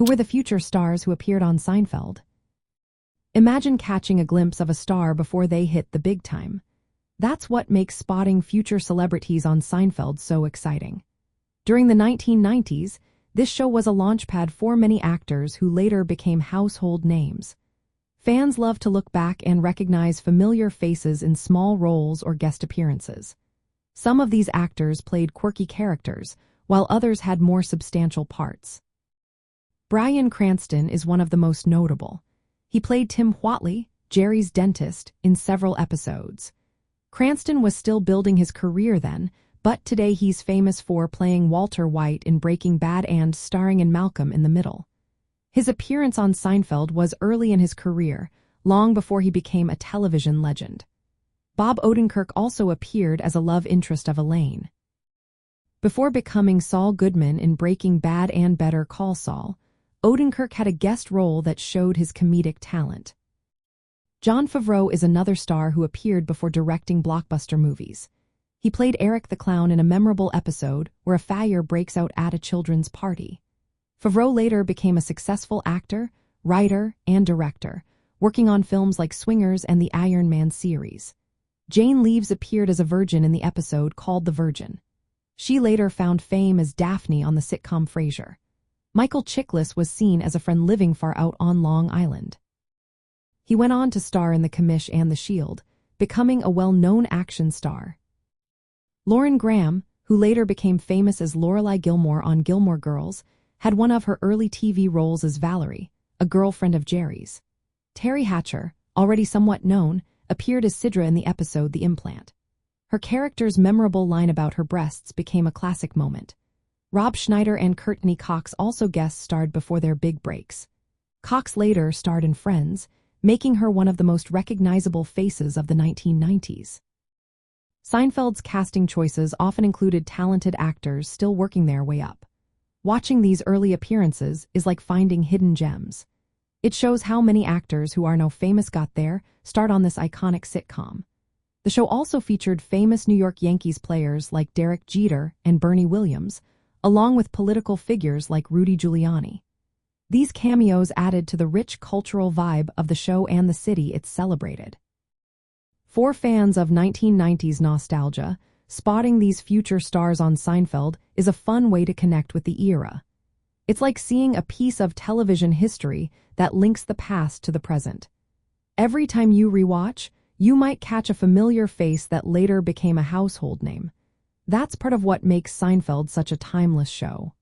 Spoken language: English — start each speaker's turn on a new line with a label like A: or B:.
A: Who were the future stars who appeared on Seinfeld? Imagine catching a glimpse of a star before they hit the big time. That's what makes spotting future celebrities on Seinfeld so exciting. During the 1990s, this show was a launchpad for many actors who later became household names. Fans love to look back and recognize familiar faces in small roles or guest appearances. Some of these actors played quirky characters, while others had more substantial parts. Bryan Cranston is one of the most notable. He played Tim Whatley, Jerry's dentist, in several episodes. Cranston was still building his career then, but today he's famous for playing Walter White in Breaking Bad and starring in Malcolm in the Middle. His appearance on Seinfeld was early in his career, long before he became a television legend. Bob Odenkirk also appeared as a love interest of Elaine. Before becoming Saul Goodman in Breaking Bad and Better Call Saul, Odenkirk had a guest role that showed his comedic talent. Jon Favreau is another star who appeared before directing blockbuster movies. He played Eric the Clown in a memorable episode where a fire breaks out at a children's party. Favreau later became a successful actor, writer, and director, working on films like Swingers and the Iron Man series. Jane Leeves appeared as a virgin in the episode called The Virgin. She later found fame as Daphne on the sitcom Frasier. Michael Chiklis was seen as a friend living far out on Long Island. He went on to star in The Commish and The Shield, becoming a well-known action star. Lauren Graham, who later became famous as Lorelai Gilmore on Gilmore Girls, had one of her early TV roles as Valerie, a girlfriend of Jerry's. Teri Hatcher, already somewhat known, appeared as Sidra in the episode The Implant. Her character's memorable line about her breasts became a classic moment. Rob Schneider and Courtney Cox also guest-starred before their big breaks. Cox later starred in Friends, making her one of the most recognizable faces of the 1990s. Seinfeld's casting choices often included talented actors still working their way up. Watching these early appearances is like finding hidden gems. It shows how many actors who are now famous got there start on this iconic sitcom. The show also featured famous New York Yankees players like Derek Jeter and Bernie Williams, along with political figures like Rudy Giuliani. These cameos added to the rich cultural vibe of the show and the city it celebrated. For fans of 1990s nostalgia, spotting these future stars on Seinfeld is a fun way to connect with the era. It's like seeing a piece of television history that links the past to the present. Every time you rewatch, you might catch a familiar face that later became a household name. That's part of what makes Seinfeld such a timeless show.